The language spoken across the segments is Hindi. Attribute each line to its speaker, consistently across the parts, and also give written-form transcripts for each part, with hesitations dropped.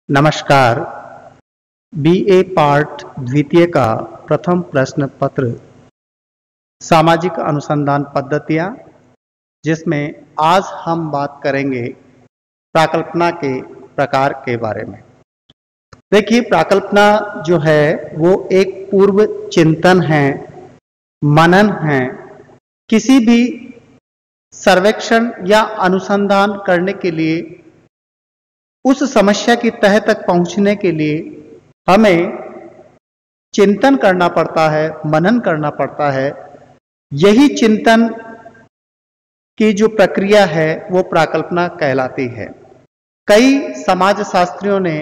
Speaker 1: नमस्कार। बीए पार्ट द्वितीय का प्रथम प्रश्न पत्र सामाजिक अनुसंधान पद्धतियां, जिसमें आज हम बात करेंगे प्राकल्पना के प्रकार के बारे में। देखिए, प्राकल्पना जो है वो एक पूर्व चिंतन है, मनन है। किसी भी सर्वेक्षण या अनुसंधान करने के लिए, उस समस्या की तह तक पहुंचने के लिए हमें चिंतन करना पड़ता है, मनन करना पड़ता है। यही चिंतन की जो प्रक्रिया है वो प्राकल्पना कहलाती है। कई समाजशास्त्रियों ने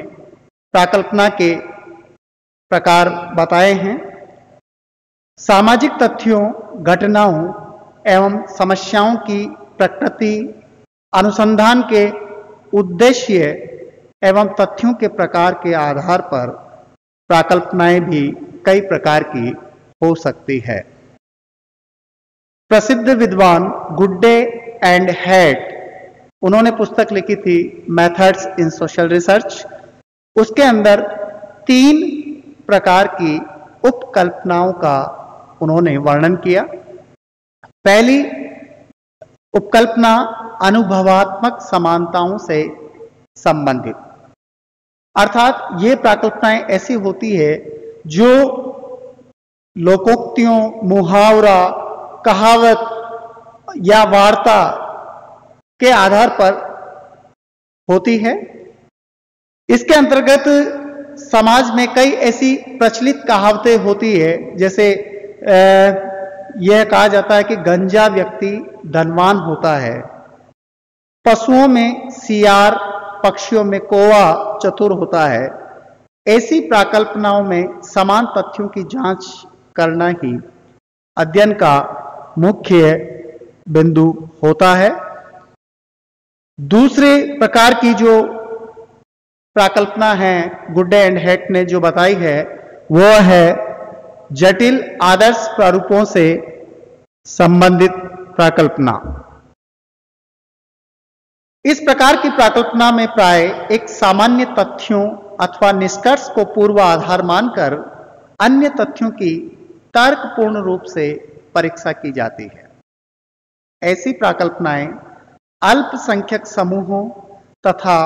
Speaker 1: प्राकल्पना के प्रकार बताए हैं। सामाजिक तथ्यों, घटनाओं एवं समस्याओं की प्रकृति, अनुसंधान के उद्देश्य एवं तथ्यों के प्रकार के आधार पर प्राकल्पनाएं भी कई प्रकार की हो सकती है। प्रसिद्ध विद्वान गुड्डे एंड हैट, उन्होंने पुस्तक लिखी थी मेथड्स इन सोशल रिसर्च। उसके अंदर 3 प्रकार की उपकल्पनाओं का उन्होंने वर्णन किया। पहली उपकल्पना अनुभवात्मक समानताओं से संबंधित, अर्थात ये प्राकल्पनाएं ऐसी होती है जो लोकोक्तियों, मुहावरा, कहावत या वार्ता के आधार पर होती है। इसके अंतर्गत समाज में कई ऐसी प्रचलित कहावतें होती है, जैसे यह कहा जाता है कि गंजा व्यक्ति धनवान होता है, पशुओं में सियार, पक्षियों में कौवा चतुर होता है। ऐसी प्राकल्पनाओं में समान तथ्यों की जांच करना ही अध्ययन का मुख्य बिंदु होता है। दूसरे प्रकार की जो प्राकल्पना है गुड्डे एंड हैट ने जो बताई है, वो है जटिल आदर्श प्रारूपों से संबंधित प्राकल्पना। इस प्रकार की प्राकल्पना में प्राय एक सामान्य तथ्यों अथवा निष्कर्ष को पूर्व आधार मानकर अन्य तथ्यों की तर्कपूर्ण रूप से परीक्षा की जाती है। ऐसी प्राकल्पनाएं अल्पसंख्यक समूहों तथा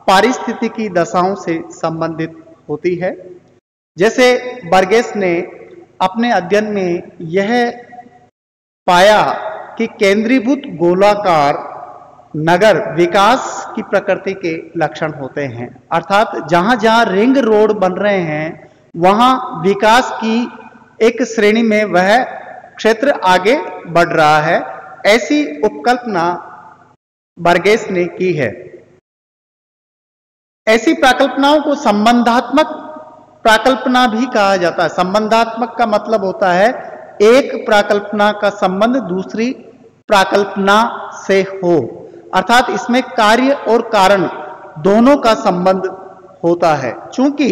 Speaker 1: पारिस्थितिकी दशाओं से संबंधित होती है। जैसे बर्गेस ने अपने अध्ययन में यह पाया कि केंद्रीभूत गोलाकार नगर विकास की प्रकृति के लक्षण होते हैं, अर्थात जहां जहां रिंग रोड बन रहे हैं वहां विकास की एक श्रेणी में वह क्षेत्र आगे बढ़ रहा है। ऐसी उपकल्पना बर्गेस ने की है। ऐसी प्राकल्पनाओं को संबंधात्मक प्राकल्पना भी कहा जाता है। संबंधात्मक का मतलब होता है एक प्राकल्पना का संबंध दूसरी प्राकल्पना से हो, अर्थात इसमें कार्य और कारण दोनों का संबंध होता है। चूंकि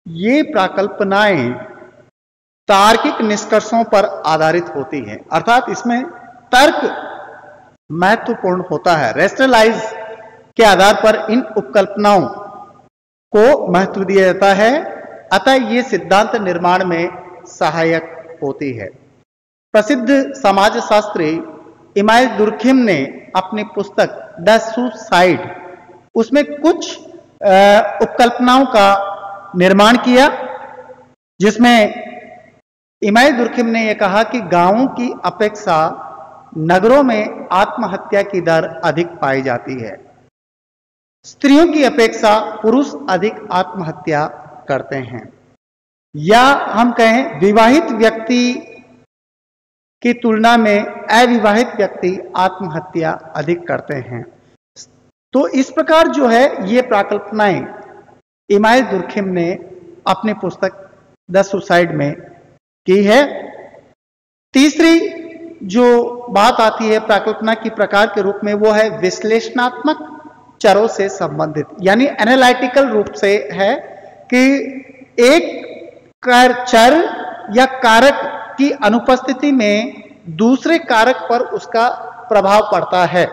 Speaker 1: ये प्राकल्पनाएं तार्किक निष्कर्षों पर आधारित होती हैं, अर्थात इसमें तर्क महत्वपूर्ण होता है। रैशनलाइज के आधार पर इन उपकल्पनाओं को महत्व दिया जाता है, अतः ये सिद्धांत निर्माण में सहायक होती है। प्रसिद्ध समाजशास्त्री इमाइल दुर्खिम ने अपनी पुस्तक द सुसाइड, उसमें कुछ उपकल्पनाओं का निर्माण किया, जिसमें इमाइल दुर्खिम ने यह कहा कि गांवों की अपेक्षा नगरों में आत्महत्या की दर अधिक पाई जाती है। स्त्रियों की अपेक्षा पुरुष अधिक आत्महत्या करते हैं, या हम कहें विवाहित व्यक्ति की तुलना में अविवाहित व्यक्ति आत्महत्या अधिक करते हैं। तो इस प्रकार जो है ये प्राकल्पनाएं इमाइल दुर्खिम ने अपनी पुस्तक द सुसाइड में की है। तीसरी जो बात आती है प्राकल्पना की प्रकार के रूप में, वो है विश्लेषणात्मक चरों से संबंधित, यानी एनालिटिकल रूप से है कि एक चर या कारक की अनुपस्थिति में दूसरे कारक पर उसका प्रभाव पड़ता है।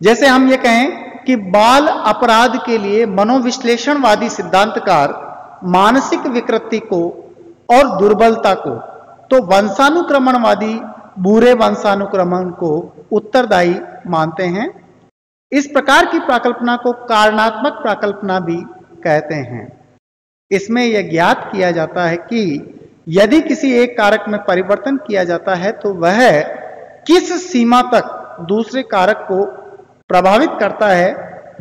Speaker 1: जैसे हम ये कहें कि बाल अपराध के लिए मनोविश्लेषणवादी सिद्धांतकार मानसिक विकृति को और दुर्बलता को, तो वंशानुक्रमणवादी बुरे वंशानुक्रमण को उत्तरदायी मानते हैं। इस प्रकार की प्राकल्पना को कारणात्मक प्राकल्पना भी कहते हैं। इसमें यह ज्ञात किया जाता है कि यदि किसी एक कारक में परिवर्तन किया जाता है तो वह किस सीमा तक दूसरे कारक को प्रभावित करता है।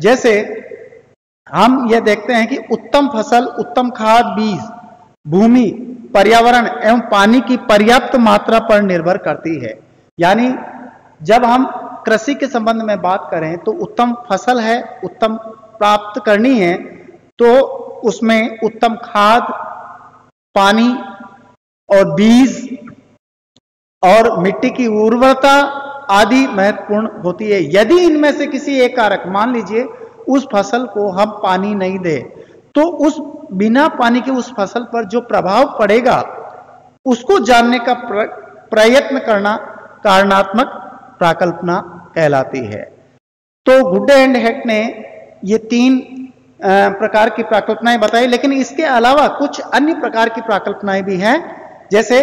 Speaker 1: जैसे हम यह देखते हैं कि उत्तम फसल, उत्तम खाद, बीज, भूमि, पर्यावरण एवं पानी की पर्याप्त मात्रा पर निर्भर करती है। यानी जब हम कृषि के संबंध में बात करें तो उत्तम फसल है, उत्तम प्राप्त करनी है, तो उसमें उत्तम खाद, पानी और बीज और मिट्टी की उर्वरता आदि महत्वपूर्ण होती है। यदि इनमें से किसी एक कारक, मान लीजिए उस फसल को हम पानी नहीं दे, तो उस बिना पानी के उस फसल पर जो प्रभाव पड़ेगा उसको जानने का प्रयत्न करना कारणात्मक प्राकल्पना कहलाती है। तो गुड्डे एंड हेट ने ये 3 प्रकार की प्राकल्पनाएं बताई, लेकिन इसके अलावा कुछ अन्य प्रकार की प्राकल्पनाएं भी हैं, जैसे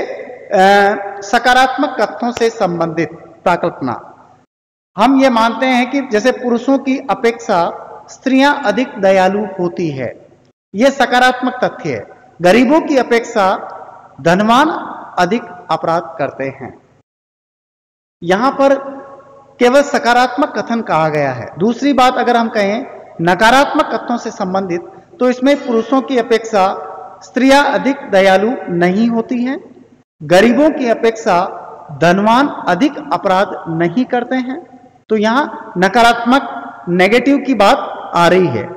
Speaker 1: सकारात्मक तथ्यों से संबंधित प्राकल्पना। हम ये मानते हैं कि जैसे पुरुषों की अपेक्षा स्त्रियां अधिक दयालु होती है, यह सकारात्मक तथ्य है। गरीबों की अपेक्षा धनवान अधिक अपराध करते हैं। यहां पर केवल सकारात्मक कथन कहा गया है। दूसरी बात अगर हम कहें नकारात्मक तथ्यों से संबंधित, तो इसमें पुरुषों की अपेक्षा स्त्रियां अधिक दयालु नहीं होती हैं, गरीबों की अपेक्षा धनवान अधिक अपराध नहीं करते हैं। तो यहां नकारात्मक, नेगेटिव की बात आ रही है।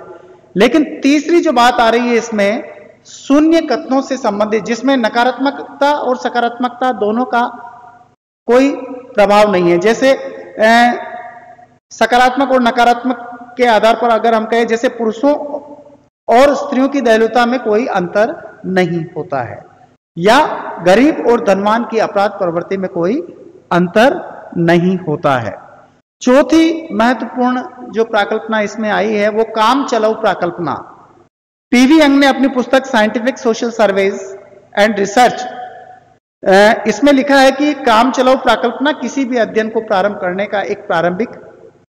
Speaker 1: लेकिन तीसरी जो बात आ रही है इसमें शून्य कथनों से संबंधित, जिसमें नकारात्मकता और सकारात्मकता दोनों का कोई प्रभाव नहीं है। जैसे सकारात्मक और नकारात्मक के आधार पर अगर हम कहें, जैसे पुरुषों और स्त्रियों की दयालुता में कोई अंतर नहीं होता है, या गरीब और धनवान की अपराध प्रवृत्ति में कोई अंतर नहीं होता है। चौथी महत्वपूर्ण जो प्राकल्पना इसमें आई है वो काम चलाऊ प्राकल्पना। पीवी यंग ने अपनी पुस्तक scientific social surveys and research इसमें लिखा है कि काम चलाऊ प्राकल्पना किसी भी अध्ययन को प्रारंभ करने का एक प्रारंभिक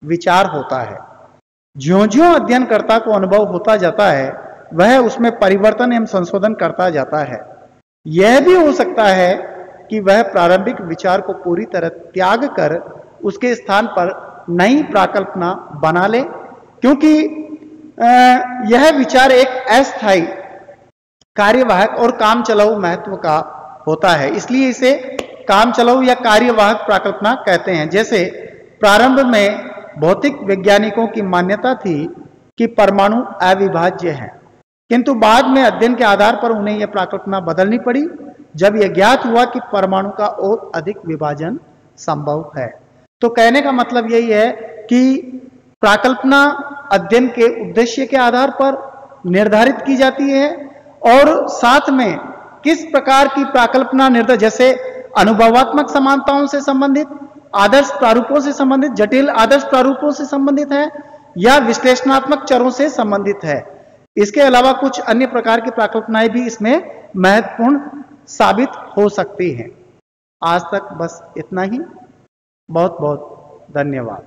Speaker 1: विचार होता है। ज्यों-ज्यों अध्ययनकर्ता को अनुभव होता जाता है वह उसमें परिवर्तन एवं संशोधन करता जाता है। यह भी हो सकता है कि वह प्रारंभिक विचार को पूरी तरह त्याग कर उसके स्थान पर नई प्राकल्पना बना ले, क्योंकि यह विचार एक अस्थायी, कार्यवाहक और काम चलाऊ महत्व का होता है, इसलिए इसे काम चलाऊ या कार्यवाहक प्राकल्पना कहते हैं। जैसे प्रारंभ में भौतिक वैज्ञानिकों की मान्यता थी कि परमाणु अविभाज्य हैं, किंतु बाद में अध्ययन के आधार पर उन्हें यह प्राकल्पना बदलनी पड़ी जब यह ज्ञात हुआ कि परमाणु का और अधिक विभाजन संभव है। तो कहने का मतलब यही है कि प्राकल्पना अध्ययन के उद्देश्य के आधार पर निर्धारित की जाती है, और साथ में किस प्रकार की प्राकल्पना निर्धारित, जैसे अनुभवात्मक समानताओं से संबंधित, आदर्श प्रारूपों से संबंधित, जटिल आदर्श प्रारूपों से संबंधित है, या विश्लेषणात्मक चरों से संबंधित है। इसके अलावा कुछ अन्य प्रकार की प्राकल्पनाएं भी इसमें महत्वपूर्ण साबित हो सकती हैं। आज तक बस इतना ही। बहुत बहुत धन्यवाद।